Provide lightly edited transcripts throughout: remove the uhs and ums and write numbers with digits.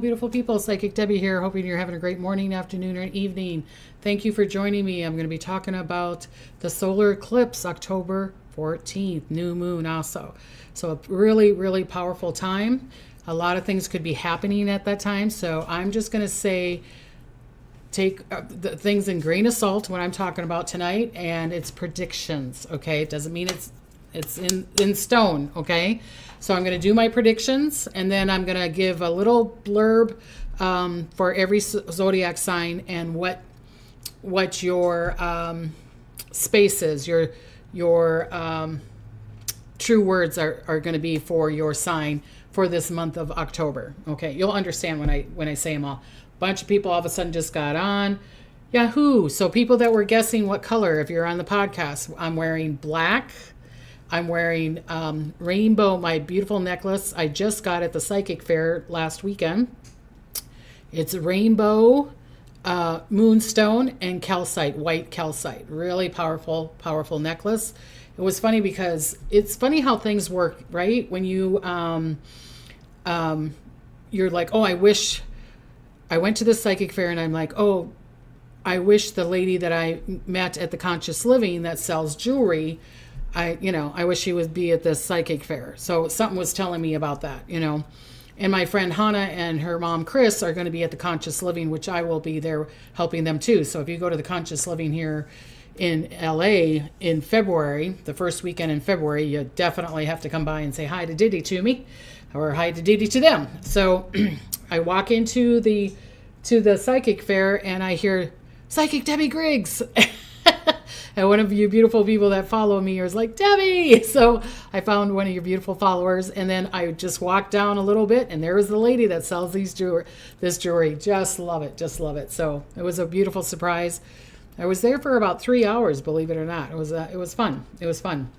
beautiful people. Psychic Debbie here, hoping you're having a great morning, afternoon, or evening. Thank you for joining me. I'm going to be talking about the solar eclipse, October 14th, new moon also. So a really, really powerful time. A lot of things could be happening at that time. So I'm just going to say, take the things in grain of salt when I'm talking about tonight, and it's predictions, okay? It doesn't mean it's in stone, okay? So I'm going to do my predictions, and then I'm going to give a little blurb for every zodiac sign and what your space is, your true words are going to be for your sign for this month of October. Okay, you'll understand when I say them all. A bunch of people all of a sudden just got on. Yahoo! So people that were guessing what color, if you're on the podcast, I'm wearing black. I'm wearing rainbow, my beautiful necklace I just got at the psychic fair last weekend. It's rainbow, moonstone, and calcite, white calcite. Really powerful, powerful necklace. It was funny because it's funny how things work, right? When you, you're like, oh, I went to the psychic fair and I'm like, oh, I wish the lady that I met at the Conscious Living that sells jewelry, I wish she would be at this psychic fair. So something was telling me about that, And my friend Hannah and her mom Chris are going to be at the Conscious Living, which I will be there helping them too. So if you go to the Conscious Living here in LA in February, the first weekend in February, you definitely have to come by and say hi to Diddy to me, or hi to Diddy to them. So I walk into the psychic fair and I hear Psychic Debbie Griggs. And one of you beautiful people that follow me is like, Debbie! So I found one of your beautiful followers, and then I just walked down a little bit, and there was the lady that sells this jewelry. Just love it, just love it. So it was a beautiful surprise. I was there for about 3 hours, believe it or not. It was fun. It was fun.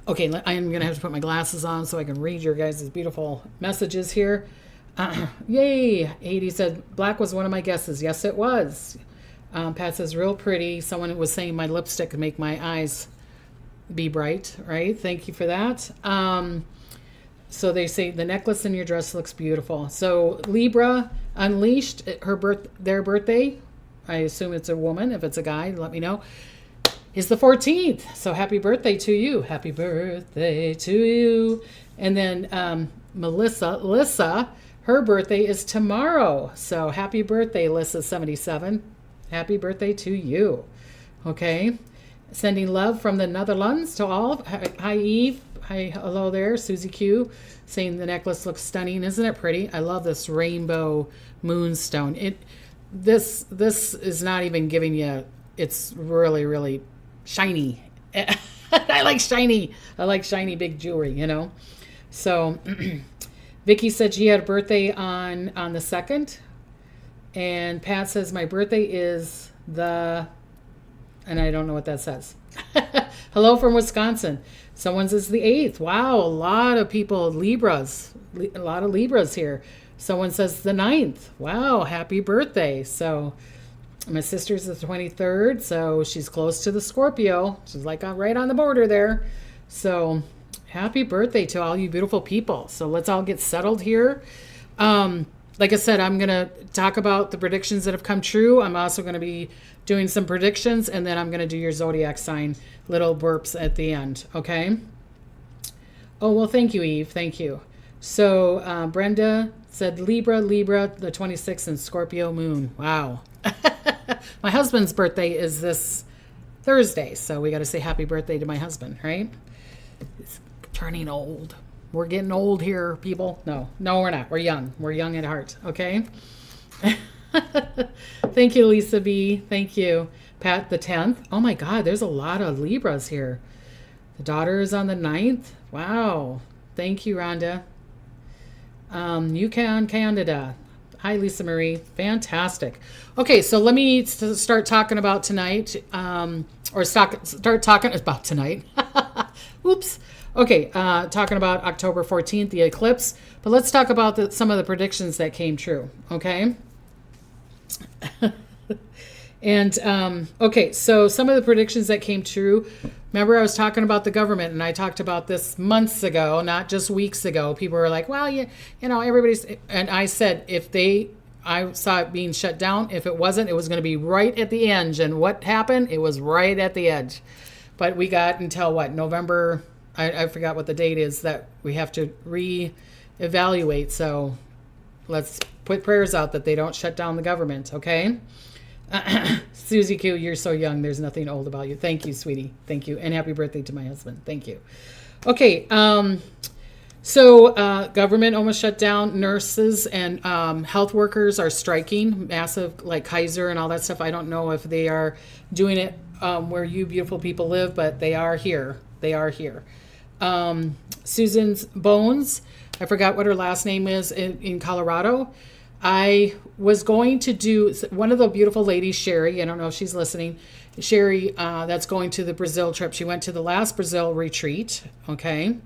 Okay, I'm going to have to put my glasses on so I can read your guys' beautiful messages here. Yay! 80 said, black was one of my guesses. Yes, it was. Pat says, real pretty. Someone was saying my lipstick could make my eyes be bright, right? Thank you for that. So they say the necklace in your dress looks beautiful. So Libra Unleashed, their birthday, I assume it's a woman. If it's a guy, let me know, is the 14th. So happy birthday to you. Happy birthday to you. And then Lissa, her birthday is tomorrow. So happy birthday, Lissa 77. Happy birthday to you. Okay. Sending love from the Netherlands to all. Hi, Eve. Hi, hello there. Susie Q saying the necklace looks stunning. Isn't it pretty? I love this rainbow moonstone. This is not even giving you, it's really, really shiny. I like shiny big jewelry, So Vicky said she had a birthday on the 2nd. And Pat says, my birthday is and I don't know what that says. Hello from Wisconsin. Someone says the 8th. Wow, a lot of people, Libras. A lot of Libras here. Someone says the 9th. Wow, happy birthday. So my sister's the 23rd, so she's close to the Scorpio. She's like right on the border there. So happy birthday to all you beautiful people. So let's all get settled here. Like I said, I'm going to talk about the predictions that have come true. I'm also going to be doing some predictions, and then I'm going to do your zodiac sign little burps at the end, okay? Oh, well, thank you, Eve. Thank you. So Brenda said Libra, the 26th, and Scorpio moon. Wow. My husband's birthday is this Thursday, so we got to say happy birthday to my husband, right? He's turning old. We're getting old here, people. No, we're not. We're young. We're young at heart, okay? Thank you, Lisa B. Thank you. Pat, the 10th. Oh, my God, there's a lot of Libras here. The daughter is on the 9th. Wow. Thank you, Rhonda. Yukon, Canada. Hi, Lisa Marie. Fantastic. Okay, so let me start talking about tonight, or start talking about tonight. Oops. Okay, talking about October 14th, the eclipse. But let's talk about some of the predictions that came true, okay? And okay, so some of the predictions that came true. Remember, I was talking about the government, and I talked about this months ago, not just weeks ago. People were like, "Well, everybody's," and I said, I saw it being shut down. If it wasn't, it was going to be right at the edge. And what happened? It was right at the edge. But we got until what, November? I forgot what the date is that we have to reevaluate. So let's put prayers out that they don't shut down the government, okay? Susie Q, you're so young. There's nothing old about you. Thank you, sweetie. Thank you. And happy birthday to my husband. Thank you. Okay. So government almost shut down. Nurses and health workers are striking. Massive, like Kaiser and all that stuff. I don't know if they are doing it where you beautiful people live, but they are here. They are here. Susan's Bones, I forgot what her last name is, in Colorado. I was going to do one of the beautiful ladies, Sherry. I don't know if she's listening. Sherry, that's going to the Brazil trip. She went to the last Brazil retreat. Okay.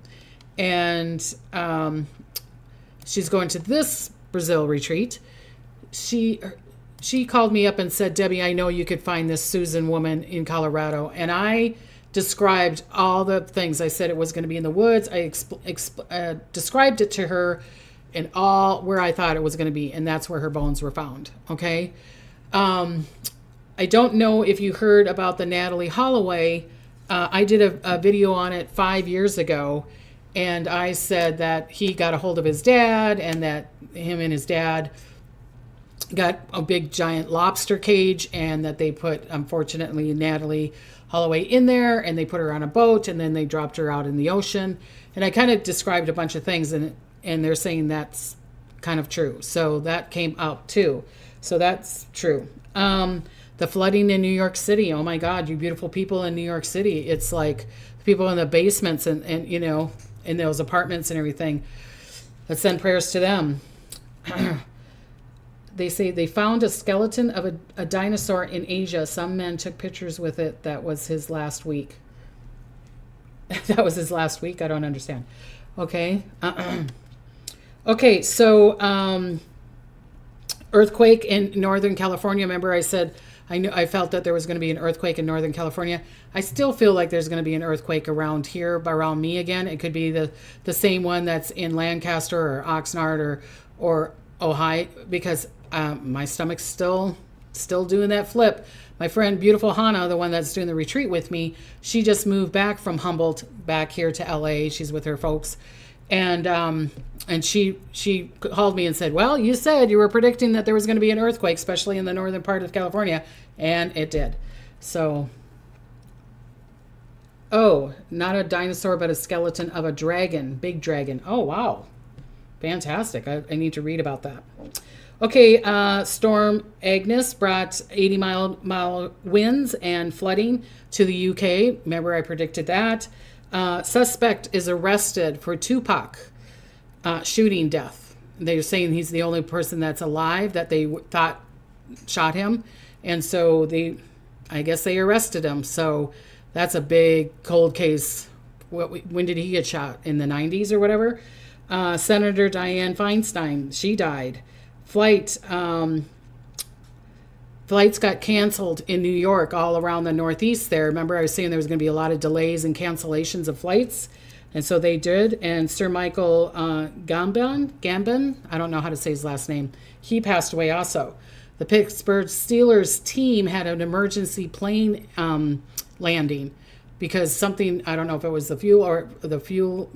And she's going to this Brazil retreat. She called me up and said, Debbie, I know you could find this Susan woman in Colorado. And I described all the things. I said it was going to be in the woods. I described it to her and all where I thought it was going to be. And that's where her bones were found. Okay. I don't know if you heard about the Natalie Holloway. I did a video on it 5 years ago. And I said that he got a hold of his dad and that him and his dad got a big giant lobster cage and that they put, unfortunately, Natalie Holloway in there and they put her on a boat and then they dropped her out in the ocean. And I kind of described a bunch of things and they're saying that's kind of true. So that came out too. So that's true. The flooding in New York City. Oh my God, you beautiful people in New York City. It's like people in the basements and in those apartments and everything. Let's send prayers to them. They say they found a skeleton of a dinosaur in Asia. Some men took pictures with it. That was his last week. That was his last week? I don't understand. Okay. Okay, so earthquake in Northern California. Remember I said I felt that there was going to be an earthquake in Northern California. I still feel like there's going to be an earthquake around here, around me again. It could be the same one that's in Lancaster or Oxnard or Ohio, because my stomach's still doing that flip. My friend, beautiful Hannah, the one that's doing the retreat with me, she just moved back from Humboldt back here to LA. She's with her folks. And she called me and said, well, you said you were predicting that there was going to be an earthquake, especially in the northern part of California. And it did. So, oh, not a dinosaur, but a skeleton of a dragon, big dragon. Oh, wow. Fantastic. I need to read about that. Okay, Storm Agnes brought 80-mile winds and flooding to the UK. Remember, I predicted that. Suspect is arrested for Tupac shooting death. They're saying he's the only person that's alive that they thought shot him. And so I guess they arrested him. So that's a big cold case. When did he get shot? In the 90s or whatever? Senator Dianne Feinstein, she died. Flights got canceled in New York, all around the Northeast there. Remember, I was saying there was going to be a lot of delays and cancellations of flights. And so they did. And Sir Michael Gambon, I don't know how to say his last name, he passed away also. The Pittsburgh Steelers team had an emergency plane landing because something, I don't know if it was the fuel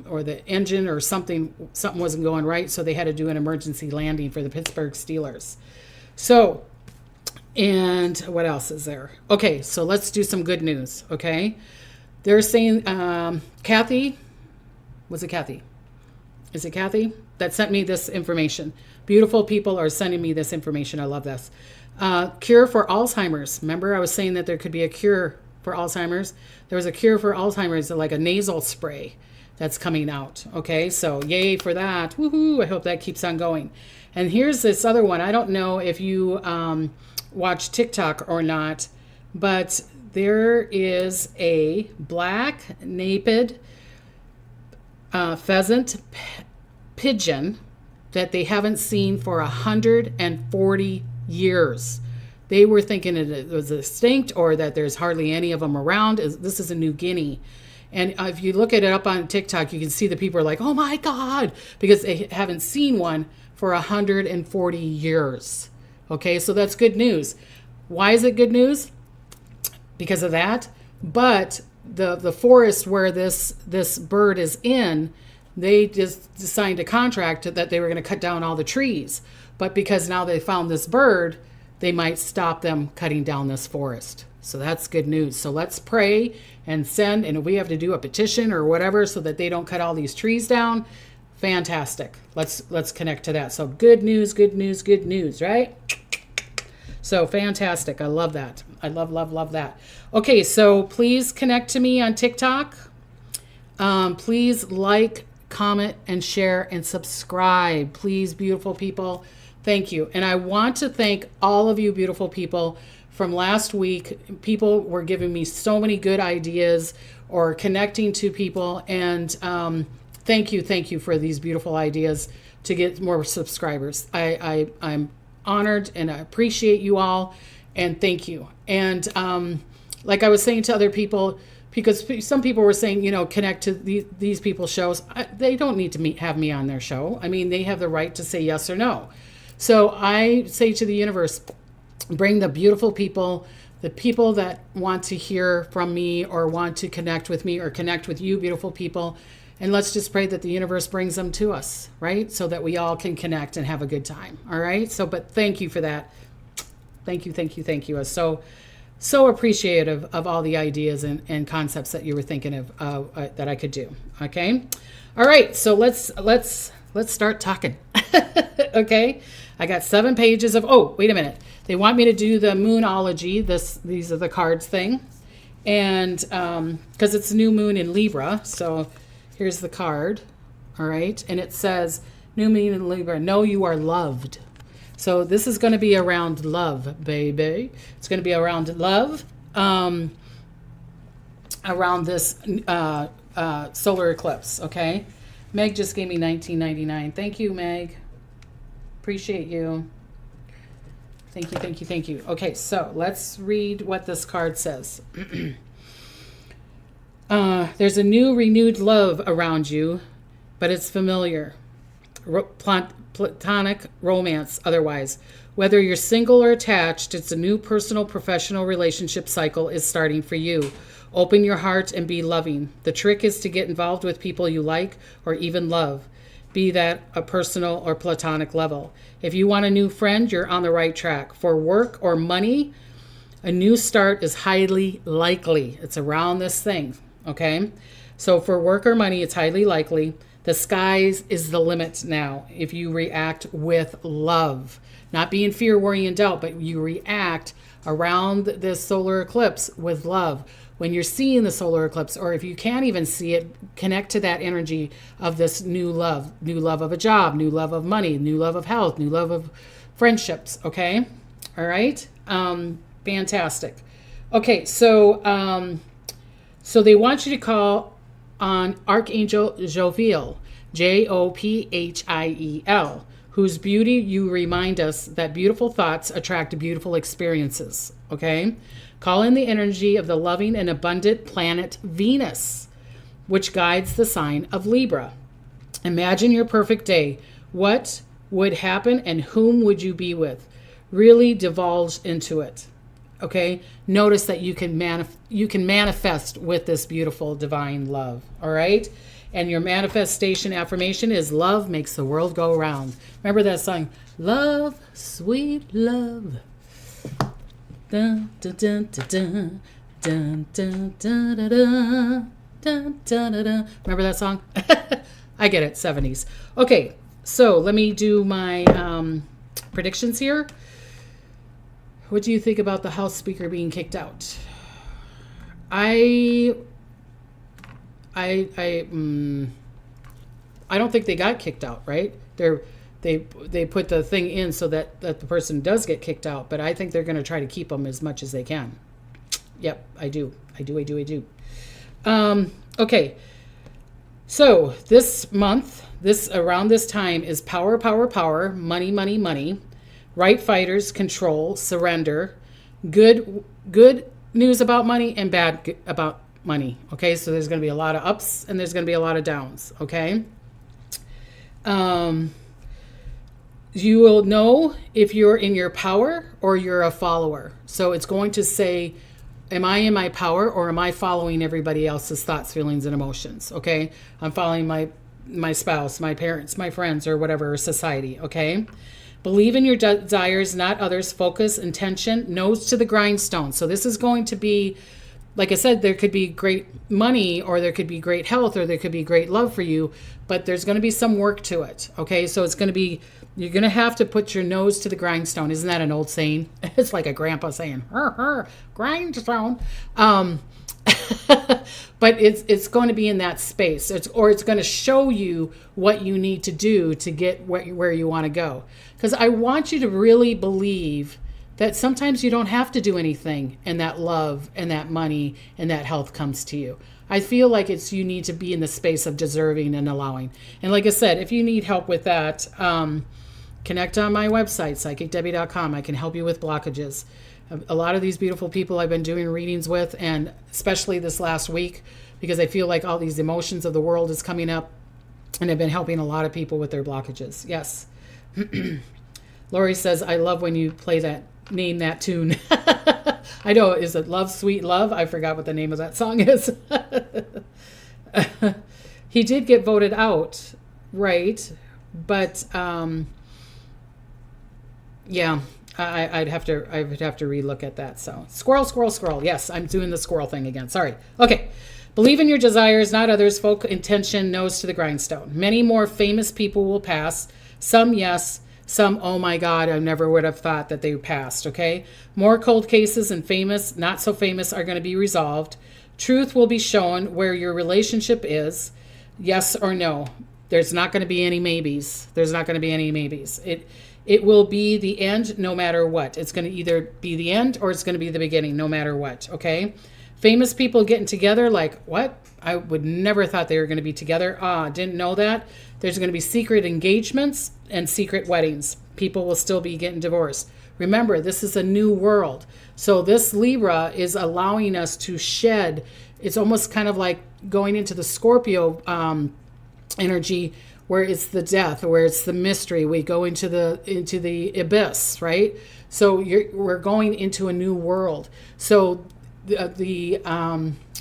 or the engine or something wasn't going right. So they had to do an emergency landing for the Pittsburgh Steelers. So, and what else is there? Okay, so let's do some good news, okay? They're saying, Kathy, was it Kathy? Is it Kathy that sent me this information? Beautiful people are sending me this information. I love this. Cure for Alzheimer's. Remember, I was saying that there could be a cure for Alzheimer's. There was a cure for Alzheimer's, like a nasal spray that's coming out. Okay, so yay for that. Woohoo! I hope that keeps on going. And here's this other one. I don't know if you watch TikTok or not, but there is a black-naped pheasant pigeon that they haven't seen for 140 years. they were thinking it was extinct or that there's hardly any of them around. This is a New Guinea. And if you look at it up on TikTok, you can see the people are like, oh my God, because they haven't seen one for 140 years. Okay, so that's good news. Why is it good news? Because of that. But the forest where this bird is in, they just signed a contract that they were going to cut down all the trees. But because now they found this bird, they might stop them cutting down this forest. So that's good news. So let's pray and send, and if we have to do a petition or whatever so that they don't cut all these trees down, fantastic. Let's connect to that. So good news, right? So fantastic. I love that. I love that. Okay, so please connect to me on TikTok. Please like, comment, and share, and subscribe. Please, beautiful people. Thank you. And I want to thank all of you beautiful people from last week. People were giving me so many good ideas or connecting to people. And thank you for these beautiful ideas to get more subscribers. I'm honored and I appreciate you all. And thank you. And like I was saying to other people, because some people were saying, connect to these people's shows. They don't need to have me on their show. I mean, they have the right to say yes or no. So I say to the universe, bring the beautiful people, the people that want to hear from me or want to connect with me or connect with you, beautiful people. And let's just pray that the universe brings them to us, right? So that we all can connect and have a good time. All right. So, but thank you for that. Thank you. I was so appreciative of all the ideas and concepts that you were thinking of that I could do. Okay. All right. So let's start talking. Okay. I got 7 pages of, wait a minute. They want me to do the moonology. These are the cards thing. And because it's new moon in Libra. So here's the card. All right. And it says, new moon in Libra, know you are loved. So this is going to be around love, baby. It's going to be around love, around this solar eclipse, okay? Meg just gave me $19.99. Thank you, Meg. Appreciate you. Thank you. Okay, so let's read what this card says. There's a new renewed love around you, but it's familiar. Platonic romance otherwise. Whether you're single or attached, it's a new personal professional relationship cycle is starting for you. Open your heart and be loving. The trick is to get involved with people you like or even love, be that a personal or platonic level. If you want a new friend, you're on the right track. For work or money, a new start is highly likely. It's around this thing, okay? So for work or money, it's highly likely. The skies is the limit now if you react with love. Not be in fear, worry, and doubt, but you react around this solar eclipse with love. When you're seeing the solar eclipse, or if you can't even see it, connect to that energy of this new love of a job, new love of money, new love of health, new love of friendships, okay? All right? Fantastic. Okay, so they want you to call on Archangel Jophiel, Jophiel, whose beauty you remind us that beautiful thoughts attract beautiful experiences, okay? Call in the energy of the loving and abundant planet Venus, which guides the sign of Libra. Imagine your perfect day. What would happen and whom would you be with? Really divulge into it, okay? Notice that you can manifest with this beautiful divine love, all right? And your manifestation affirmation is love makes the world go round. Remember that song, Love, Sweet Love. Dun, dun, dun, dun, dun, dun, dun, dun, dun, dun, dun, dun. Remember that song? I get it, 70s. Okay, so let me do my predictions here. What do you think about the House Speaker being kicked out? I don't think they got kicked out, right? They put the thing in so that the person does get kicked out, but I think they're going to try to keep them as much as they can. Yep, I do. Okay. So this month, around this time is power, money, right fighters, control, surrender, good news about money and bad about money. Okay, so there's going to be a lot of ups and there's going to be a lot of downs. Okay. You will know if you're in your power or you're a follower. So it's going to say, am I in my power or am I following everybody else's thoughts, feelings, and emotions? Okay. I'm following my spouse, my parents, my friends, or whatever, society. Okay. Believe in your desires, not others. Focus, intention, nose to the grindstone. So this is going to be, like I said, there could be great money or there could be great health or there could be great love for you, but there's going to be some work to it. Okay. So it's going to be, you're going to have to put your nose to the grindstone. Isn't that an old saying? It's like a grandpa saying, grindstone. But it's going to be in that space. It's going to show you what you need to do to get where you want to go. Because I want you to really believe that sometimes you don't have to do anything and that love and that money and that health comes to you. I feel like you need to be in the space of deserving and allowing. And like I said, if you need help with that, connect on my website, psychicdebbie.com. I can help you with blockages. A lot of these beautiful people I've been doing readings with, and especially this last week, because I feel like all these emotions of the world is coming up, and I've been helping a lot of people with their blockages. Yes. Lori says, I love when you play that, name that tune. I know, is it Love, Sweet Love? I forgot what the name of that song is. He did get voted out, right? But, yeah, I would have to relook at that. So squirrel. Yes, I'm doing the squirrel thing again. Sorry. Okay. Believe in your desires, not others. Focus, intention, nose to the grindstone. Many more famous people will pass. Some, yes. Some, oh my God, I never would have thought that they passed. Okay. More cold cases and famous, not so famous are going to be resolved. Truth will be shown where your relationship is. Yes or no. There's not going to be any maybes. It will be the end no matter what. It's going to either be the end or it's going to be the beginning no matter what, okay? Famous people getting together, like, what? I would never thought they were going to be together. Didn't know that. There's going to be secret engagements and secret weddings. People will still be getting divorced. Remember, this is a new world. So this Libra is allowing us to shed. It's almost kind of like going into the Scorpio energy, where it's the death, where it's the mystery. We go into the abyss, right? So we're going into a new world. So the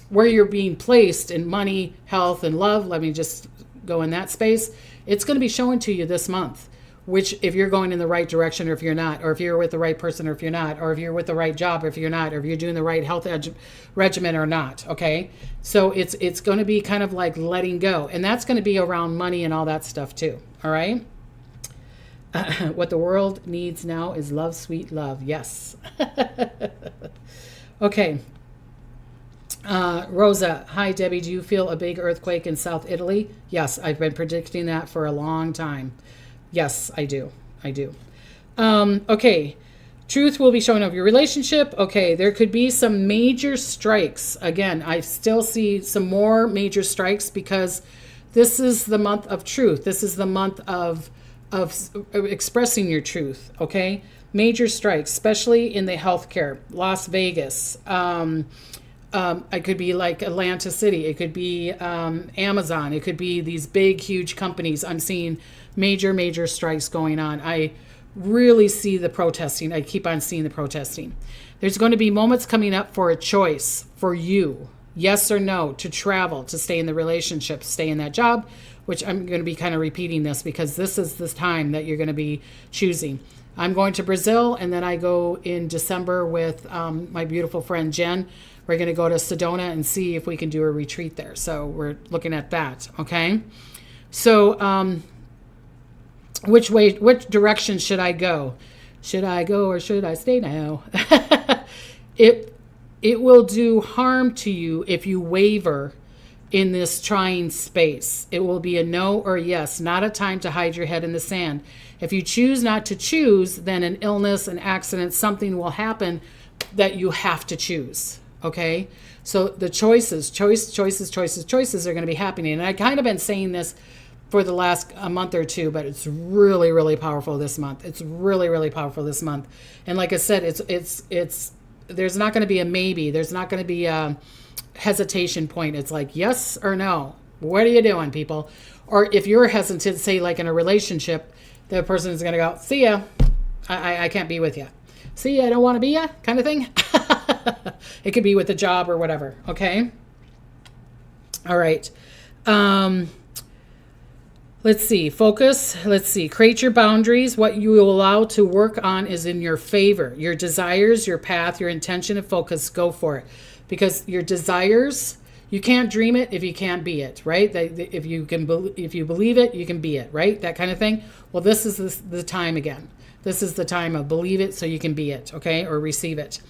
where you're being placed in money, health, and love, let me just go in that space. It's going to be showing to you this month, which if you're going in the right direction or if you're not, or if you're with the right person or if you're not, or if you're with the right job or if you're not, or if you're doing the right health regimen or not, okay? So it's going to be kind of like letting go. And that's going to be around money and all that stuff too, all right? What the world needs now is love, sweet love. Yes. Okay. Rosa, hi Debbie, do you feel a big earthquake in South Italy? Yes, I've been predicting that for a long time. Yes, I do. Okay. Truth will be showing of your relationship. Okay, there could be some major strikes. Again, I still see some more major strikes because this is the month of truth. This is the month of expressing your truth, okay? Major strikes, especially in the healthcare. Las Vegas. It could be like Atlanta City. It could be Amazon. It could be these big, huge companies. I'm seeing major strikes going on. I really see the protesting. I keep on seeing the protesting. There's going to be moments coming up for a choice for you, yes or no, to travel, to stay in the relationship, stay in that job, which I'm going to be kind of repeating this because this is the time that you're going to be choosing. I'm going to Brazil, and then I go in December with my beautiful friend Jen. We're going to go to Sedona and see if we can do a retreat there. So we're looking at that, okay? So which direction should I go? Should I go or should I stay now? It will do harm to you if you waver in this trying space. It will be a no or yes, not a time to hide your head in the sand. If you choose not to choose, then an illness, an accident, something will happen that you have to choose. Okay, so the choices are going to be happening. And I kind of been saying this for the last a month or two, but it's really powerful this month. And like I said, it's there's not going to be a maybe. There's not going to be a hesitation point. It's like yes or no. What are you doing, people? Or if you're hesitant, say like in a relationship, the person is going to go, see ya. I can't be with you. See ya, I don't want to be ya, kind of thing. It could be with a job or whatever. Okay. All right. Let's see. Focus. Let's see. Create your boundaries. What you will allow to work on is in your favor. Your desires, your path, your intention and focus. Go for it. Because your desires, you can't dream it if you can't be it, right? If you believe it, you can be it, right? That kind of thing. Well, this is the time again. This is the time of believe it so you can be it, okay? Or receive it.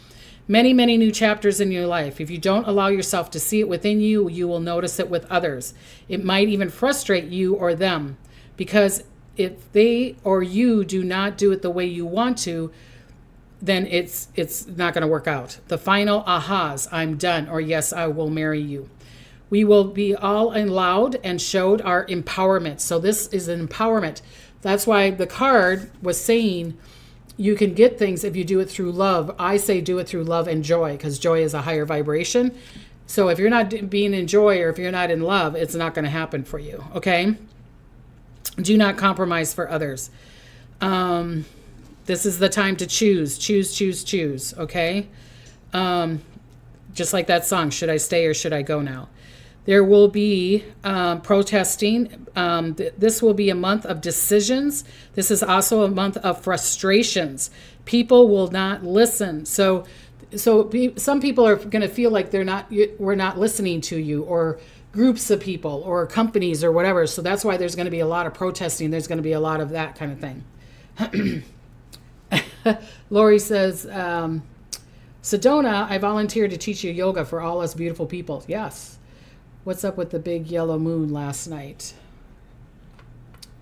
Many, many new chapters in your life. If you don't allow yourself to see it within you, you will notice it with others. It might even frustrate you or them, because if they or you do not do it the way you want to, then it's not going to work out. The final ahas, I'm done, or yes, I will marry you. We will be all allowed and showed our empowerment. So this is an empowerment. That's why the card was saying you can get things if you do it through love. I say do it through love and joy, because joy is a higher vibration. So if you're not being in joy, or if you're not in love, it's not going to happen for you, okay? Do not compromise for others. This is the time to choose, okay? Just like that song, should I stay or should I go now? There will be protesting. This will be a month of decisions. This is also a month of frustrations. People will not listen. So some people are going to feel like we're not listening to you, or groups of people or companies or whatever. So that's why there's going to be a lot of protesting. There's going to be a lot of that kind of thing. Lori says, Sedona, I volunteered to teach you yoga for all us beautiful people. Yes. What's up with the big yellow moon last night?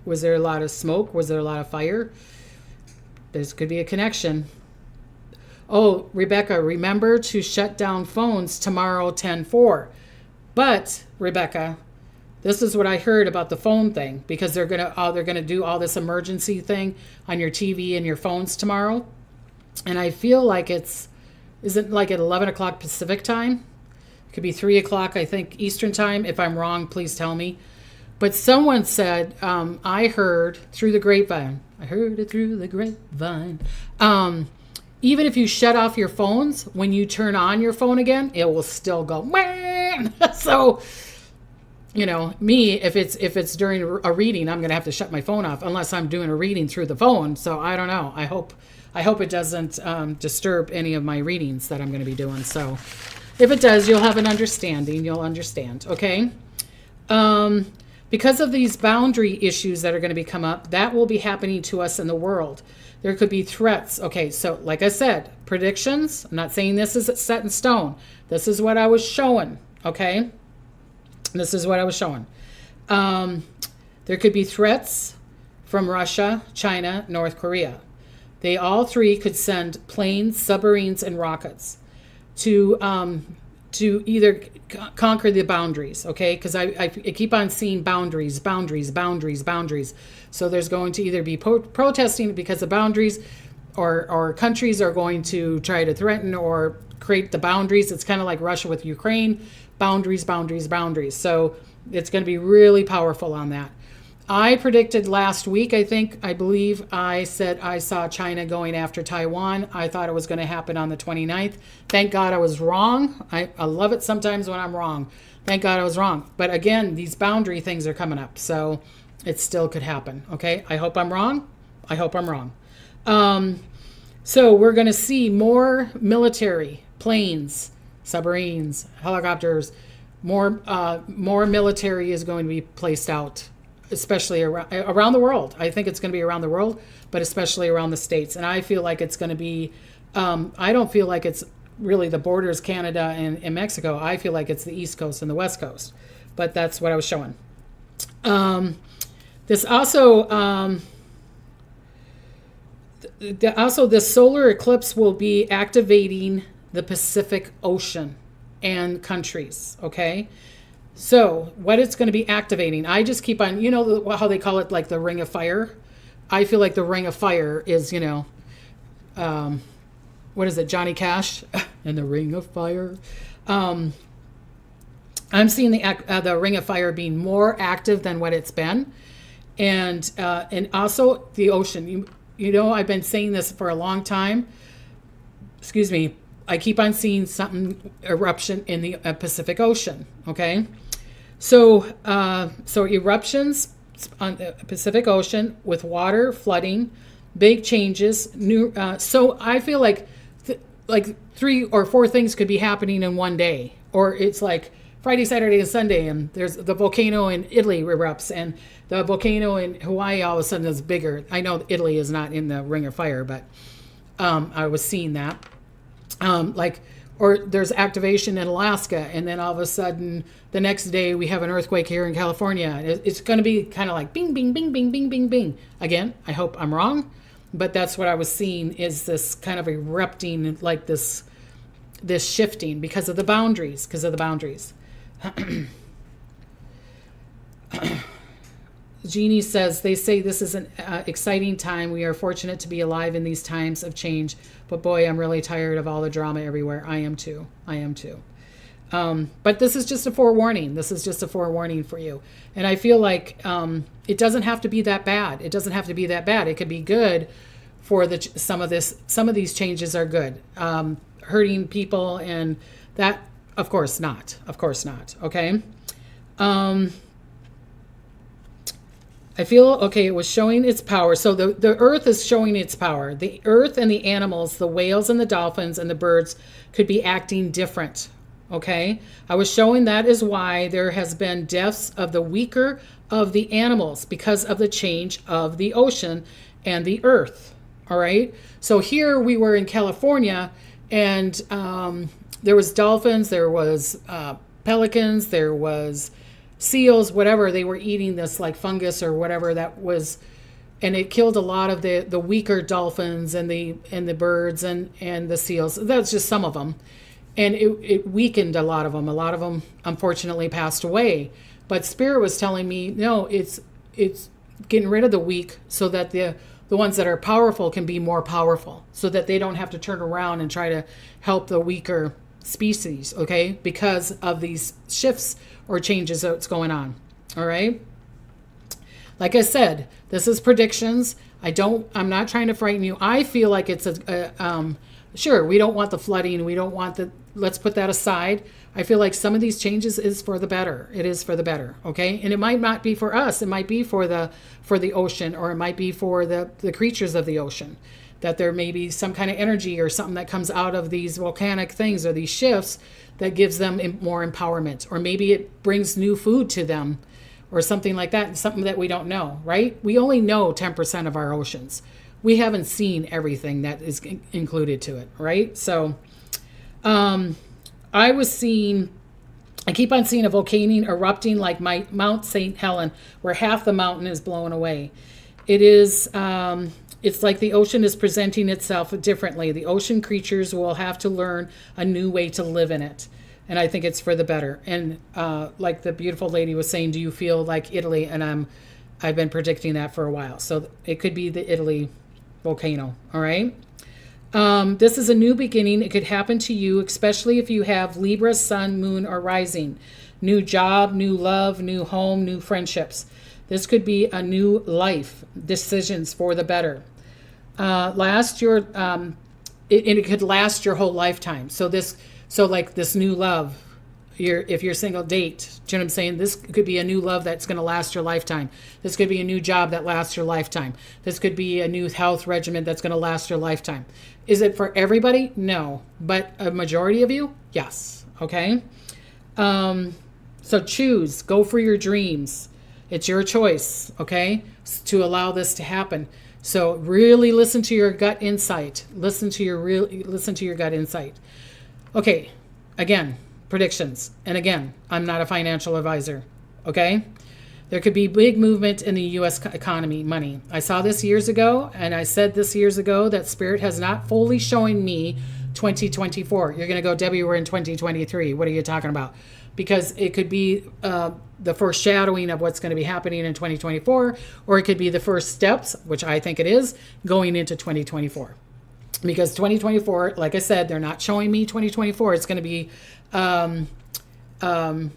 Was there a lot of smoke? Was there a lot of fire? There could be a connection. Oh, Rebecca, remember to shut down phones tomorrow 10/4. But, Rebecca, this is what I heard about the phone thing, because they're gonna do all this emergency thing on your TV and your phones tomorrow. And I feel like isn't like at 11 o'clock Pacific time? It could be 3 o'clock, I think, Eastern time. If I'm wrong, please tell me. But someone said, I heard through the grapevine. I heard it through the grapevine. Even if you shut off your phones, when you turn on your phone again, it will still go. So, me, if it's during a reading, I'm going to have to shut my phone off unless I'm doing a reading through the phone. So I don't know. I hope it doesn't disturb any of my readings that I'm going to be doing. So if it does, you'll have an understanding. You'll understand. Okay. Because of these boundary issues that are going to come up, that will be happening to us in the world. There could be threats. Okay, so like I said, predictions. I'm not saying this is set in stone. This is what I was showing, okay? This is what I was showing. There could be threats from Russia, China, North Korea. They all three could send planes, submarines, and rockets to either conquer the boundaries, okay? Because I keep on seeing boundaries. So there's going to either be protesting because of boundaries, or countries are going to try to threaten or create the boundaries. It's kind of like Russia with Ukraine. Boundaries. So it's going to be really powerful on that. I predicted last week, I believe I said I saw China going after Taiwan. I thought it was going to happen on the 29th. Thank God I was wrong. I love it sometimes when I'm wrong. Thank God I was wrong. But again, these boundary things are coming up, so it still could happen. Okay, I hope I'm wrong. So we're going to see more military planes, submarines, helicopters. More military is going to be placed out, especially around the world. I think it's going to be around the world, but especially around the States. And I feel like it's going to be, I don't feel like it's really the borders, Canada and Mexico. I feel like it's the East Coast and the West Coast. But that's what I was showing. This also, the solar eclipse will be activating the Pacific Ocean and countries, okay? So what it's going to be activating, I just keep on, how they call it, like the ring of fire? I feel like the ring of fire is, what is it, Johnny Cash and the Ring of Fire. I'm seeing the Ring of Fire being more active than what it's been, and also the ocean. You know, I've been saying this for a long time. Excuse me. I keep on seeing something eruption in the Pacific Ocean. Okay, so eruptions on the Pacific Ocean with water flooding, big changes. New. So I feel like 3 or 4 things could be happening in one day, or it's like Friday, Saturday, and Sunday, and there's the volcano in Italy erupts, and the volcano in Hawaii all of a sudden is bigger. I know Italy is not in the Ring of Fire, but I was seeing that. Or there's activation in Alaska, and then all of a sudden the next day we have an earthquake here in California. It's going to be kind of like bing, bing, bing, bing, bing, bing, bing. Again, I hope I'm wrong, but that's what I was seeing, is this kind of erupting, like this shifting because of the boundaries. Jeannie says, they say this is an exciting time. We are fortunate to be alive in these times of change. But boy, I'm really tired of all the drama everywhere. I am too. But this is just a forewarning. This is just a forewarning for you. And I feel like it doesn't have to be that bad. It doesn't have to be that bad. It could be good for some of these changes are good. Hurting people and that, of course not. Okay. I feel, okay, it was showing its power. So the earth is showing its power. The earth and the animals, the whales and the dolphins and the birds could be acting different. Okay. I was showing that is why there has been deaths of the weaker of the animals, because of the change of the ocean and the earth. All right. So here we were in California, and there was dolphins, there was pelicans, there was seals, whatever. They were eating this like fungus or whatever that was, and it killed a lot of the weaker dolphins and the birds and the seals. That's just some of them. And it weakened a lot of them. A lot of them unfortunately passed away. But Spirit was telling me, no, it's getting rid of the weak so that the ones that are powerful can be more powerful, so that they don't have to turn around and try to help the weaker species, okay? Because of these shifts or changes that's going on. All right. Like I said, this is predictions. I'm not trying to frighten you. I feel like it's sure, we don't want the flooding. We don't want let's put that aside. I feel like some of these changes is for the better. It is for the better. Okay. And it might not be for us. It might be for the ocean, or it might be for the creatures of the ocean, that there may be some kind of energy or something that comes out of these volcanic things or these shifts that gives them more empowerment, or maybe it brings new food to them or something like that, something that we don't know, right? We only know 10% of our oceans. We haven't seen everything that is included to it, right? So I keep on seeing a volcano erupting like Mount St. Helen, where half the mountain is blown away. It is... it's like the ocean is presenting itself differently. The ocean creatures will have to learn a new way to live in it. And I think it's for the better. And like the beautiful lady was saying, do you feel like Italy? And I've been predicting that for a while. So it could be the Italy volcano. All right. This is a new beginning. It could happen to you, especially if you have Libra, Sun, Moon, or Rising. New job, new love, new home, new friendships. This could be a new life, decisions for the better. It could last your whole lifetime. So like this new love, if you're single, date. Do you know what I'm saying? This could be a new love that's going to last your lifetime. This could be a new job that lasts your lifetime. This could be a new health regimen that's going to last your lifetime. Is it for everybody? No, but a majority of you, yes. Okay. So choose, go for your dreams. It's your choice, okay, to allow this to happen. So really listen to your gut insight. Listen to your gut insight. Okay, again, predictions. And again, I'm not a financial advisor, okay? There could be big movement in the U.S. economy, money. I saw this years ago, and I said this years ago that Spirit has not fully shown me 2024. You're going to go, Debbie, we're in 2023. What are you talking about? Because it could be the foreshadowing of what's going to be happening in 2024, or it could be the first steps, which I think it is, going into 2024. because 2024, like I said, they're not showing me 2024. It's going to be, it's going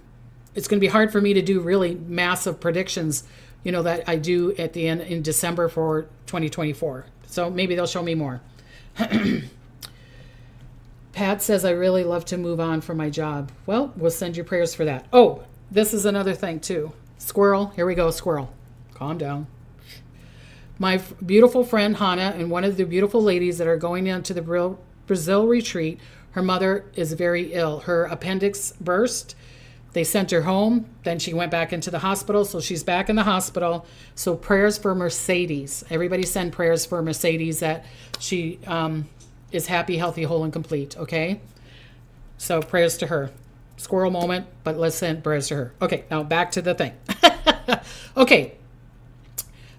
to be hard for me to do really massive predictions, that I do at the end in December for 2024. So maybe they'll show me more. Pat says, I really love to move on from my job. Well, we'll send you prayers for that. Oh, this is another thing too. Squirrel. Here we go, squirrel. Calm down. My beautiful friend Hannah and one of the beautiful ladies that are going into the Brazil retreat, her mother is very ill. Her appendix burst. They sent her home. Then she went back into the hospital. So she's back in the hospital. So prayers for Mercedes. Everybody send prayers for Mercedes that she is happy, healthy, whole, and complete. Okay? So prayers to her. Squirrel moment, but let's send prayers to her. Okay, now back to the thing. Okay.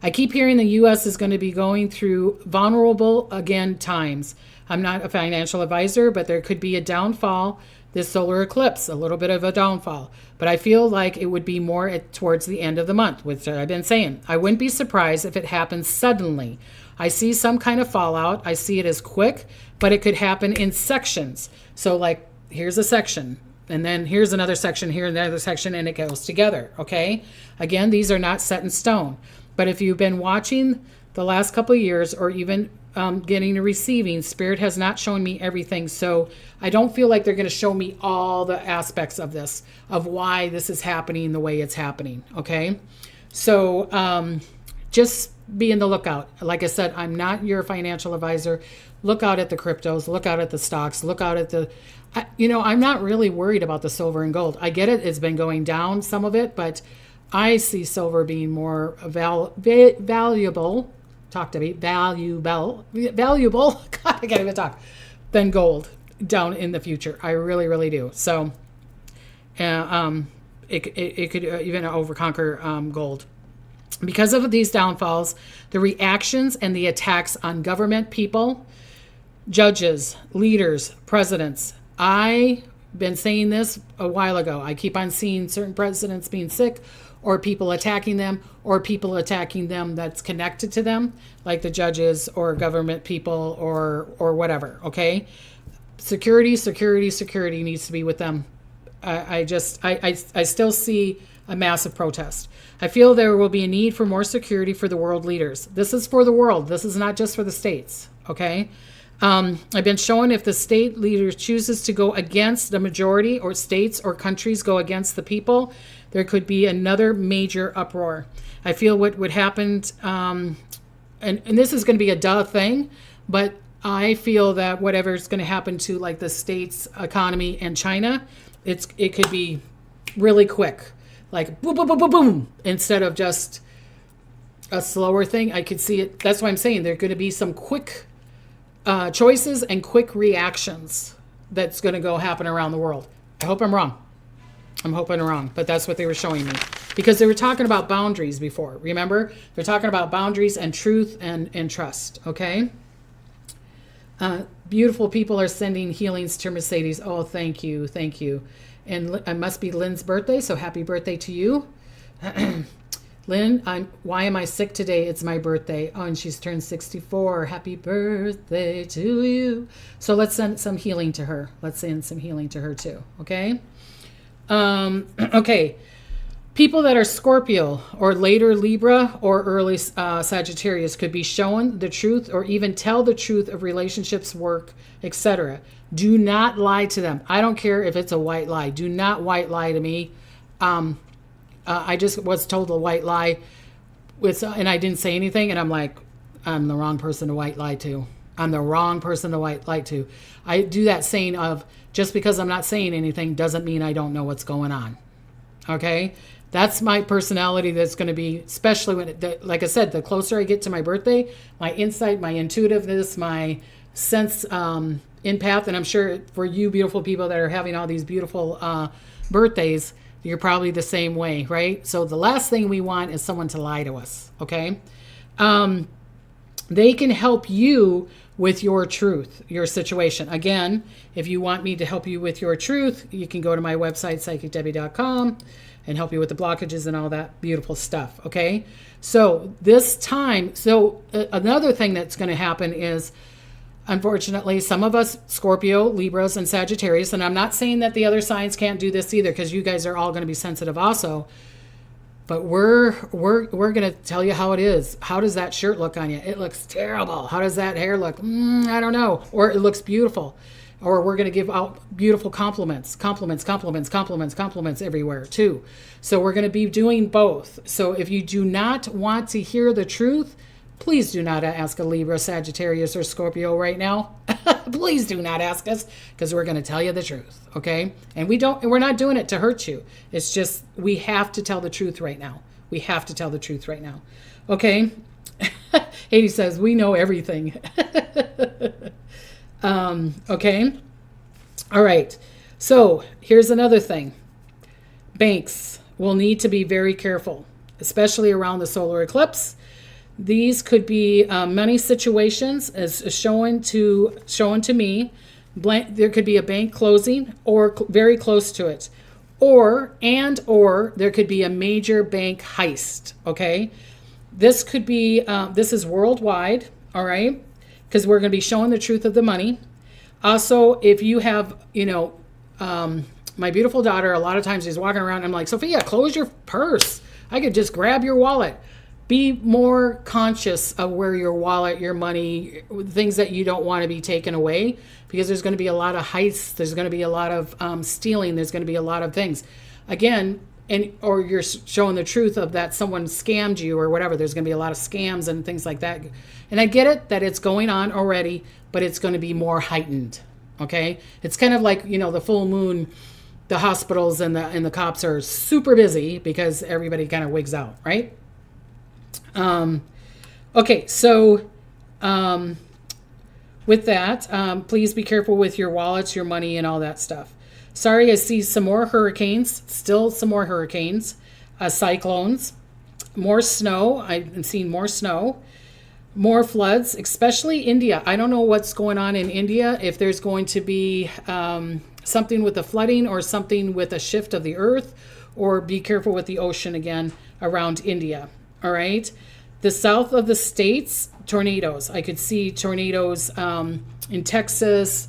I keep hearing the U.S. is going to be going through vulnerable again times. I'm not a financial advisor, but there could be a downfall this solar eclipse, a little bit of a downfall. But I feel like it would be more towards the end of the month, which I've been saying. I wouldn't be surprised if it happens suddenly. I see some kind of fallout. I see it as quick, but it could happen in sections. So like, here's a section, and then here's another section, here and another section, and it goes together, okay? Again, these are not set in stone. But if you've been watching the last couple of years or even getting to receiving, Spirit has not shown me everything. So I don't feel like they're going to show me all the aspects of this, of why this is happening the way it's happening. Okay. So just be in the lookout. Like I said, I'm not your financial advisor. Look out at the cryptos, look out at the stocks, look out at I'm not really worried about the silver and gold. I get it. It's been going down, some of it, but I see silver being more valuable. Talk to me. Valuable. God, I can't even talk. Than gold down in the future. I really, really do. So, it could even overconquer gold. Because of these downfalls, the reactions and the attacks on government, people, judges, leaders, presidents. I've been saying this a while ago. I keep on seeing certain presidents being sick, or people attacking them, or people attacking them that's connected to them, like the judges or government people or whatever, okay? Security needs to be with them. I still see a massive protest. I feel there will be a need for more security for the world leaders. This is for the world. This is not just for the states, okay? I've been shown if the state leader chooses to go against the majority, or states or countries go against the people, there could be another major uproar. I feel what would happen, and this is going to be a duh thing, but I feel that whatever's going to happen to like the state's economy and China, it could be really quick, like boom, boom, boom, boom, boom, instead of just a slower thing. I could see it. That's why I'm saying there are going to be some quick choices and quick reactions that's going to go happen around the world. I hope I'm wrong. I'm hoping I'm wrong, but that's what they were showing me, because they were talking about boundaries before. Remember, they're talking about boundaries and truth and trust. Okay. Beautiful people are sending healings to Mercedes. Oh, thank you. Thank you. And it must be Lynn's birthday. So happy birthday to you. Lynn, why am I sick today? It's my birthday. Oh, and she's turned 64. Happy birthday to you. So let's send some healing to her. Let's send some healing to her too. Okay. Okay. People that are Scorpio or later Libra or early Sagittarius could be shown the truth or even tell the truth of relationships, work, etc. Do not lie to them. I don't care if it's a white lie. Do not white lie to me. I just was told a white lie and I didn't say anything. And I'm like, I'm the wrong person to white lie to. I'm the wrong person to white lie to. I do that saying of just because I'm not saying anything doesn't mean I don't know what's going on. Okay. That's my personality. That's going to be, especially when, like I said, the closer I get to my birthday, my insight, my intuitiveness, my sense, empath. And I'm sure for you beautiful people that are having all these beautiful birthdays, you're probably the same way, right? So the last thing we want is someone to lie to us, okay? They can help you with your truth, your situation. Again, if you want me to help you with your truth, you can go to my website, psychicdebbie.com, and help you with the blockages and all that beautiful stuff, okay? So this time, another thing that's going to happen is Unfortunately, some of us, Scorpio, Libras, and Sagittarius, and I'm not saying that the other signs can't do this either, because you guys are all going to be sensitive also. But we're going to tell you how it is. How does that shirt look on you? It looks terrible. How does that hair look? I don't know. Or it looks beautiful. Or we're going to give out beautiful compliments everywhere too. So we're going to be doing both. So if you do not want to hear the truth, please do not ask a Libra, Sagittarius, or Scorpio right now. Please do not ask us, because we're going to tell you the truth, okay? And we're not doing it to hurt you. It's just we have to tell the truth right now. We have to tell the truth right now, okay? Haiti says, we know everything. Okay? All right. So here's another thing. Banks will need to be very careful, especially around the solar eclipse. These could be money situations, as shown to me. There could be a bank closing or very close to it, or there could be a major bank heist. Okay, this could be this is worldwide. All right, because we're going to be showing the truth of the money. Also, if you have, my beautiful daughter, a lot of times she's walking around. I'm like, Sophia, close your purse. I could just grab your wallet. Be more conscious of where your wallet, your money, things that you don't want to be taken away, because there's going to be a lot of heists. There's going to be a lot of stealing. There's going to be a lot of things. Again, or you're showing the truth of that someone scammed you or whatever. There's going to be a lot of scams and things like that. And I get it that it's going on already, but it's going to be more heightened. Okay, it's kind of like, the full moon. The hospitals and the cops are super busy because everybody kind of wigs out, right? Okay, so with that, please be careful with your wallets, your money, and all that stuff. Sorry, I see some more hurricanes, cyclones, more snow. I've seen more snow, more floods, especially India. I don't know what's going on in India, if there's going to be something with the flooding or something with a shift of the earth, or be careful with the ocean again around India. All right. The south of the states, tornadoes. I could see tornadoes in Texas,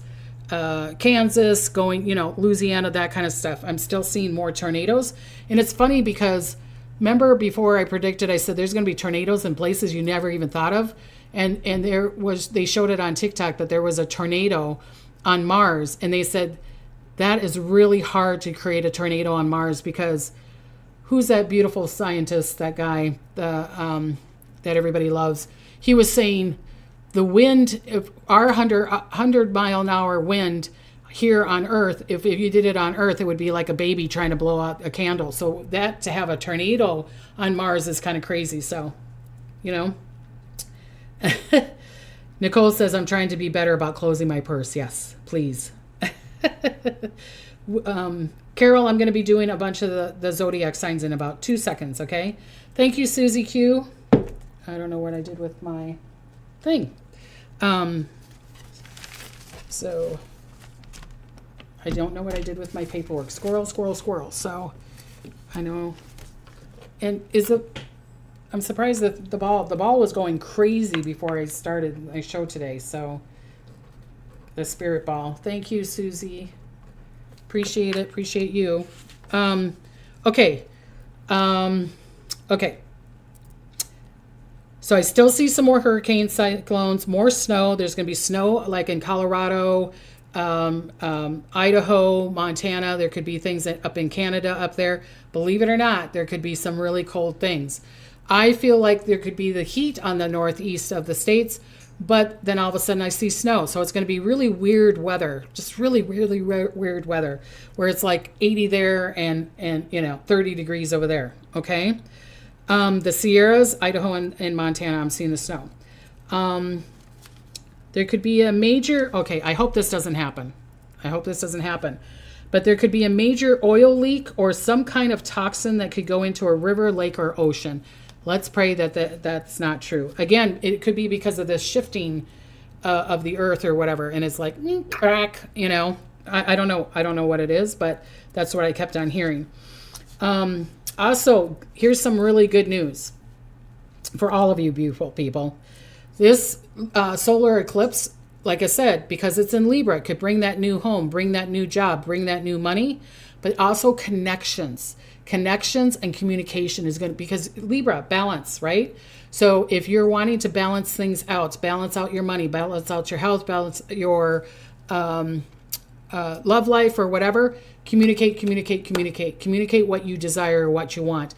Kansas, going, Louisiana, that kind of stuff. I'm still seeing more tornadoes. And it's funny because remember before I predicted, I said there's going to be tornadoes in places you never even thought of. And they showed it on TikTok that there was a tornado on Mars. And they said that is really hard to create a tornado on Mars, because who's that beautiful scientist, that guy, that everybody loves? He was saying the wind, if our 100 mile an hour wind here on Earth, if you did it on Earth, it would be like a baby trying to blow out a candle. So that, to have a tornado on Mars, is kind of crazy. So, Nicole says, I'm trying to be better about closing my purse. Yes, please. Carol, I'm going to be doing a bunch of the zodiac signs in about 2 seconds, okay? Thank you, Susie Q. I don't know what I did with my thing. So I don't know what I did with my paperwork. Squirrel. So I know. And I'm surprised that the ball was going crazy before I started my show today. So the spirit ball. Thank you, Susie. Appreciate it. Appreciate you. Okay. Okay. So I still see some more hurricanes, cyclones, more snow. There's going to be snow like in Colorado, Idaho, Montana. There could be things up in Canada up there. Believe it or not, there could be some really cold things. I feel like there could be the heat on the northeast of the states, but then all of a sudden I see snow. So it's going to be really weird weather, just really, really weird weather, where it's like 80 there and 30 degrees over there. Okay. The Sierras, Idaho, and Montana, I'm seeing the snow. There could be a major, I hope this doesn't happen. But there could be a major oil leak or some kind of toxin that could go into a river, lake, or ocean. Let's pray that that's not true. Again, it could be because of the shifting of the earth or whatever. And it's like, crack, I don't know. I don't know what it is, but that's what I kept on hearing. Also, here's some really good news for all of you beautiful people. This solar eclipse like I said, because it's in Libra, it could bring that new home, bring that new job, bring that new money, but also connections. Connections and communication is going to, because Libra, balance, right? So if you're wanting to balance things out, balance out your money, balance out your health, balance your love life or whatever, communicate what you desire or what you want.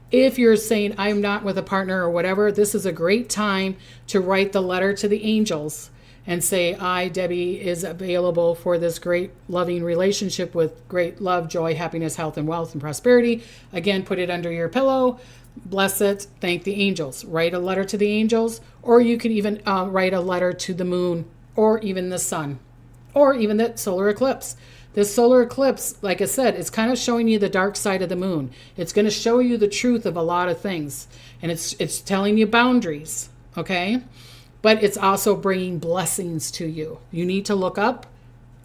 If you're saying, I'm not with a partner or whatever, this is a great time to write the letter to the angels and say, I, Debbie, is available for this great loving relationship with great love, joy, happiness, health, and wealth and prosperity. Again, put it under your pillow, bless it, thank the angels. Write a letter to the angels, or you can even write a letter to the moon, or even the sun, or even the solar eclipse. This solar eclipse, like I said, it's kind of showing you the dark side of the moon. It's going to show you the truth of a lot of things. And it's telling you boundaries, okay? But it's also bringing blessings to you. You need to look up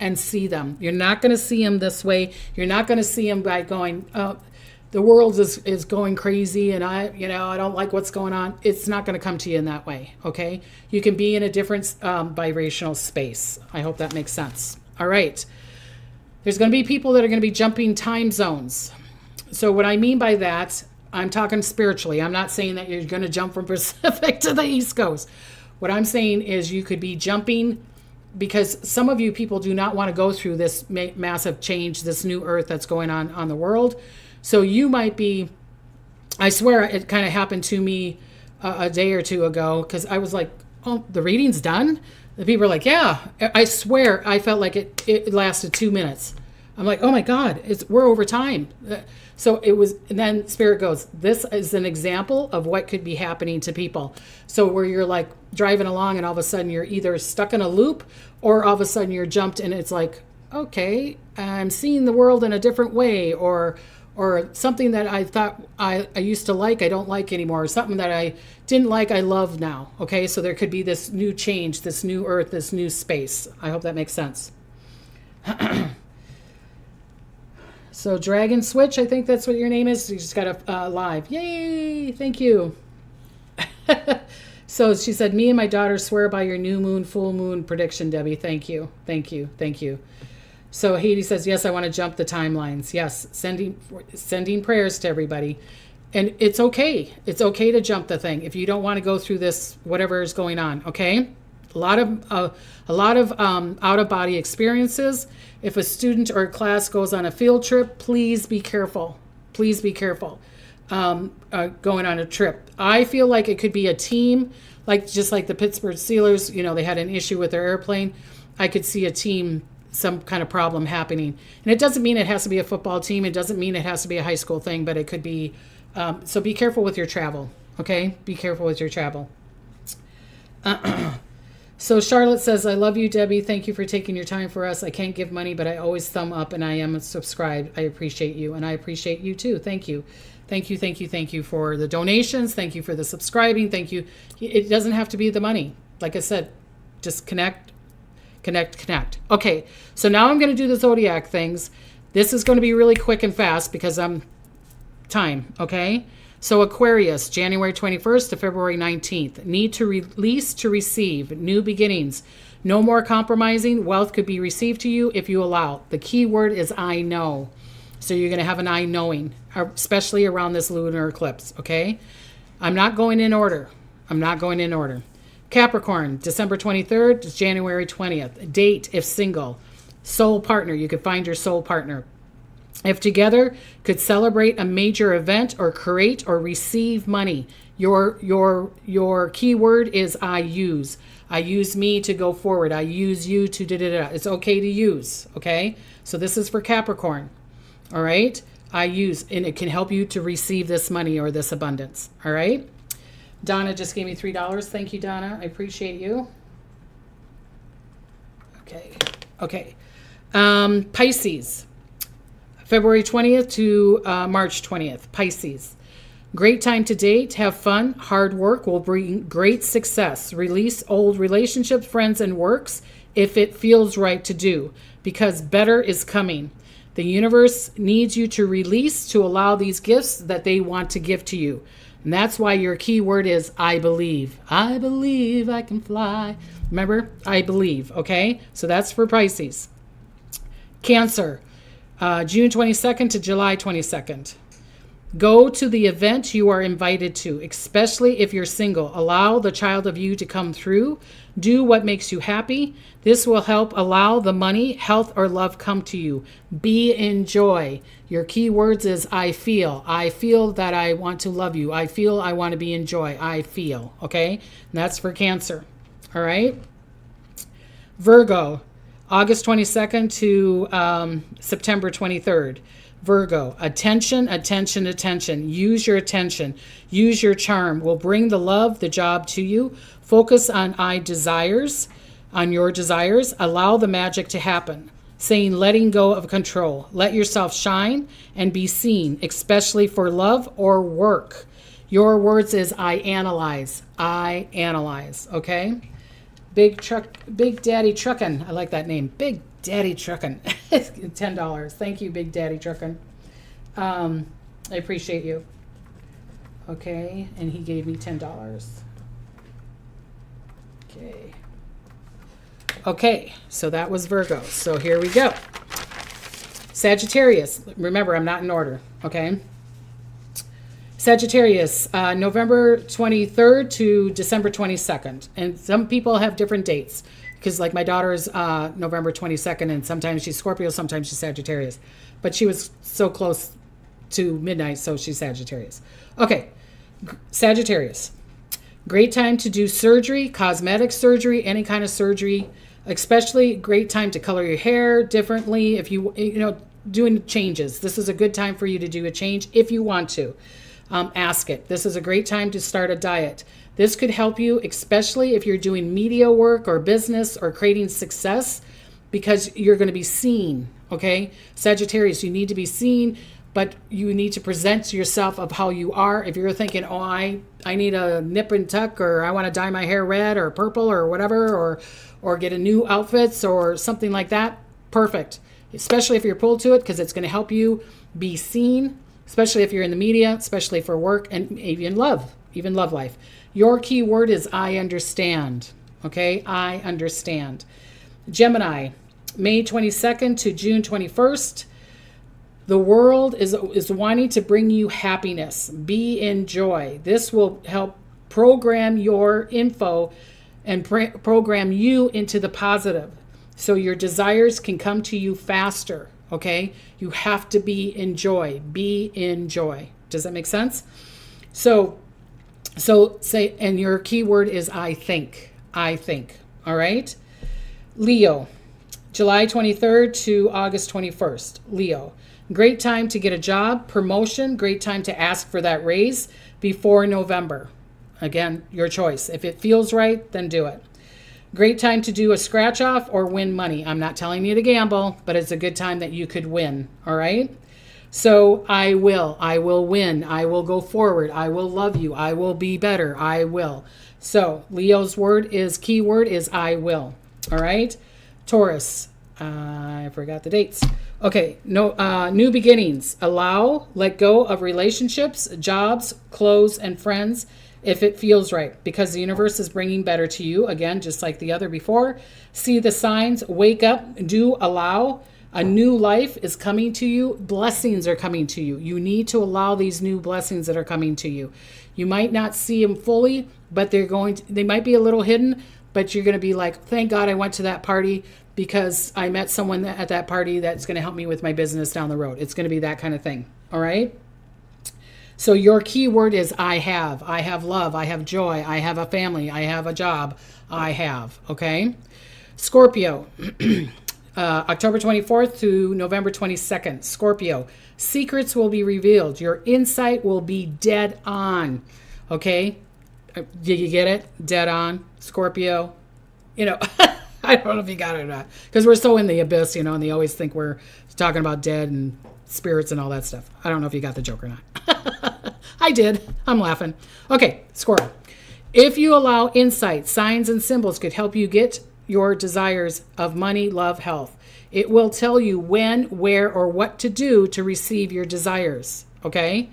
and see them. You're not going to see them this way. You're not going to see them by going, the world is going crazy and I don't like what's going on. It's not going to come to you in that way, okay? You can be in a different vibrational space. I hope that makes sense. All right. There's going to be people that are going to be jumping time zones. So what I mean by that, I'm talking spiritually. I'm not saying that you're going to jump from Pacific to the East Coast. What I'm saying is you could be jumping because some of you people do not want to go through this massive change, this new earth that's going on the world. So you might be, I swear it kind of happened to me a day or two ago because I was like, oh, the reading's done? The people are like, yeah, I swear I felt like it lasted 2 minutes. I'm like, oh my God, we're over time. So it was, and then Spirit goes, this is an example of what could be happening to people. So where you're like driving along and all of a sudden you're either stuck in a loop or all of a sudden you're jumped and it's like, okay, I'm seeing the world in a different way, or something that I thought I used to like, I don't like anymore, or something that I didn't like, I love now. Okay, so there could be this new change, this new earth, this new space. I hope that makes sense. So Dragon Switch, I think that's what your name is. You just got a live. Yay, thank you. So she said, me and my daughter swear by your new moon, full moon prediction, Debbie. Thank you. So Haiti says, yes, I want to jump the timelines. Yes, sending prayers to everybody. And it's okay. It's okay to jump the thing if you don't want to go through this, whatever is going on, okay? A lot of out-of-body experiences. If a student or a class goes on a field trip, please be careful. Please be careful going on a trip. I feel like it could be a team, just like the Pittsburgh Steelers, they had an issue with their airplane. I could see a team, some kind of problem happening. And it doesn't mean it has to be a football team. It doesn't mean it has to be a high school thing, but it could be. So be careful with your travel, okay? Be careful with your travel. So Charlotte says, I love you, Debbie. Thank you for taking your time for us. I can't give money, but I always thumb up and I am subscribed. I appreciate you and I appreciate you too. Thank you. Thank you for the donations. Thank you for the subscribing. Thank you. It doesn't have to be the money. Like I said, just connect. Okay, so now I'm going to do the zodiac things. This is going to be really quick and fast because I'm time, okay? So Aquarius, January 21st to February 19th. Need to release to receive. New beginnings. No more compromising. Wealth could be received to you if you allow. The key word is I know. So you're going to have an I knowing, especially around this lunar eclipse, okay? I'm not going in order. Capricorn, December 23rd to January 20th. Date if single. Soul partner. You could find your soul partner. If together, could celebrate a major event or create or receive money. Your key word is I use. I use me to go forward. I use you to da-da-da. It's okay to use, okay? So this is for Capricorn, all right? I use, and it can help you to receive this money or this abundance, all right? Donna just gave me $3. Thank you, Donna. I appreciate you. Okay. Pisces. February 20th to March 20th. Pisces. Great time to date. Have fun. Hard work will bring great success. Release old relationships, friends, and works if it feels right to do, because better is coming. The universe needs you to release to allow these gifts that they want to give to you. And that's why your key word is I believe. I believe I can fly. Remember, I believe, okay? So that's for Pisces. Cancer, June 22nd to July 22nd. Go to the event you are invited to, especially if you're single. Allow the child of you to come through. Do what makes you happy. This will help allow the money, health, or love come to you. Be in joy. Your key words is I feel. I feel that I want to love you. I feel I want to be in joy. I feel, okay? And that's for Cancer, all right? Virgo, August 22nd to September 23rd. Virgo, attention, attention, attention. Use your attention. Use your charm. Will bring the love, the job to you. Focus on on your desires. Allow the magic to happen. Saying letting go of control. Let yourself shine and be seen, especially for love or work. Your words is I analyze. I analyze, okay? Big Daddy Truckin'. I like that name. Big Daddy Truckin'. $10. Thank you, Big Daddy Truckin'. I appreciate you. Okay, and he gave me $10. Okay, so that was Virgo. So here we go. Sagittarius. Remember, I'm not in order, okay? Sagittarius, November 23rd to December 22nd. And some people have different dates because like my daughter's November 22nd, and sometimes she's Scorpio, sometimes she's Sagittarius. But she was so close to midnight, so she's Sagittarius. Okay, Sagittarius. Great time to do surgery, cosmetic surgery, any kind of surgery, especially great time to color your hair differently. If you doing changes, this is a good time for you to do a change if you want to. Ask it. This is a great time to start a diet. This could help you, especially if you're doing media work or business or creating success, because you're going to be seen, okay? Sagittarius, you need to be seen, but you need to present yourself of how you are. If you're thinking, oh, I need a nip and tuck, or I want to dye my hair red or purple or whatever, or get a new outfits or something like that, perfect. Especially if you're pulled to it, because it's going to help you be seen, especially if you're in the media, especially for work and even love life. Your key word is I understand, okay? I understand. Gemini, May 22nd to June 21st. The world is wanting to bring you happiness. Be in joy. This will help program your info and program you into the positive, so your desires can come to you faster, okay? You have to be in joy. Be in joy. Does that make sense? So say, and your key word is I think. I think, all right? Leo, July 23rd to August 21st. Leo, great time to get a job, promotion, great time to ask for that raise before November. Again, your choice. If it feels right, then do it. Great time to do a scratch off or win money. I'm not telling you to gamble, but it's a good time that you could win, all right? So I will win. I will go forward. I will love you. I will be better. I will. So Leo's key word is I will, all right? Taurus, I forgot the dates. Okay, new beginnings. Allow, let go of relationships, jobs, clothes, and friends if it feels right, because the universe is bringing better to you. Again, just like the other before. See the signs, wake up, do allow. A new life is coming to you. Blessings are coming to you. You need to allow these new blessings that are coming to you. You might not see them fully, but they might be a little hidden, but you're going to be like, thank God I went to that party because I met someone at that party that's going to help me with my business down the road. It's going to be that kind of thing. All right. So your key word is I have love. I have joy. I have a family. I have a job. I have. Okay. Scorpio, October 24th to November 22nd. Scorpio, secrets will be revealed. Your insight will be dead on. Okay. Did you get it? Dead on. Scorpio. I don't know if you got it or not, because we're so in the abyss, and they always think we're talking about dead and spirits and all that stuff. I don't know if you got the joke or not. I did. I'm laughing. Okay, Squirrel. If you allow insight, signs and symbols could help you get your desires of money, love, health. It will tell you when, where, or what to do to receive your desires. Okay?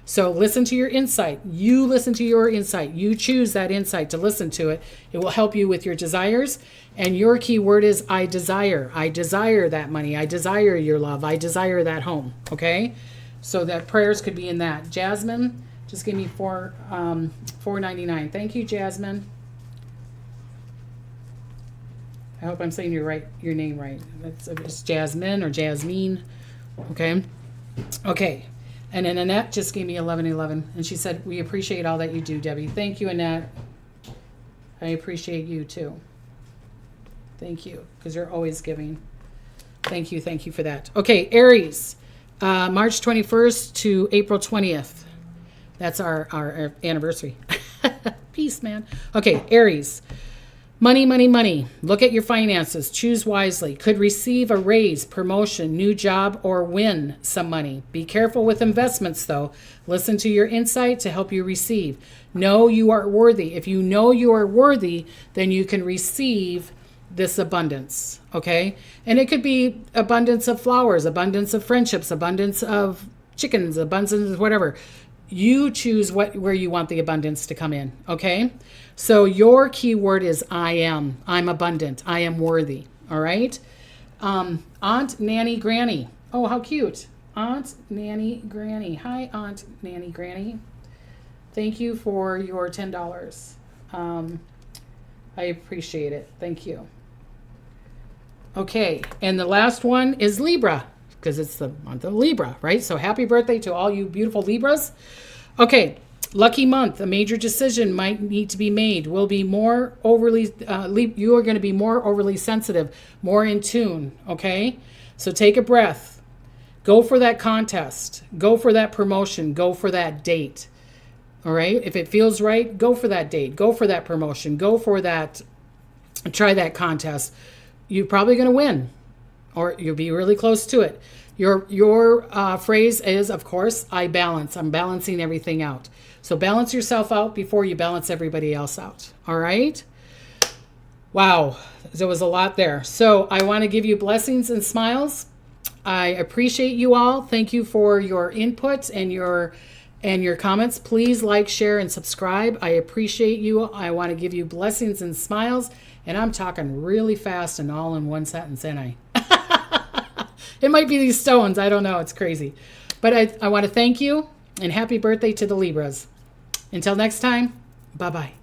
So listen to your insight. You listen to your insight. You choose that insight to listen to it. It will help you with your desires. And your key word is I desire. I desire that money. I desire your love. I desire that home. Okay? So that prayers could be in that. Jasmine just give me $4.99. Thank you, Jasmine. I hope I'm saying your name right. It's Jasmine or Jasmine. Okay. Okay. And then Annette just gave me 1111, and she said, we appreciate all that you do, Debbie. Thank you, Annette. I appreciate you too. Thank you, because you're always giving. Thank you for that. Okay, Aries, March 21st to April 20th. That's our anniversary. Peace, man. Okay, Aries. Money, money, money. Look at your finances. Choose wisely. Could receive a raise, promotion, new job, or win some money. Be careful with investments, though. Listen to your insight to help you receive. Know you are worthy. If you know you are worthy, then you can receive this abundance, okay? And it could be abundance of flowers, abundance of friendships, abundance of chickens, abundance of whatever. You choose where you want the abundance to come in, okay? So your key word is I am. I'm abundant. I am worthy, all right? Aunt Nanny Granny. Oh, how cute. Aunt Nanny Granny. Hi, Aunt Nanny Granny. Thank you for your $10. I appreciate it. Thank you. Okay, and the last one is Libra, because it's the month of Libra, right? So happy birthday to all you beautiful Libras. Okay, lucky month. A major decision might need to be made. Will be more overly, you are going to be more overly sensitive, more in tune, okay? So take a breath. Go for that contest. Go for that promotion. Go for that date, all right? If it feels right, go for that date. Go for that promotion. Go for that, try that contest. You're probably going to win, or you'll be really close to it. Your phrase is, of course, I balance. I'm balancing everything out. So balance yourself out before you balance everybody else out. All right? Wow. There was a lot there. So I want to give you blessings and smiles. I appreciate you all. Thank you for your input and your comments. Please like, share, and subscribe. I appreciate you. I want to give you blessings and smiles. And I'm talking really fast and all in one sentence, ain't I? It might be these stones. I don't know. It's crazy. But I want to thank you, and happy birthday to the Libras. Until next time, bye-bye.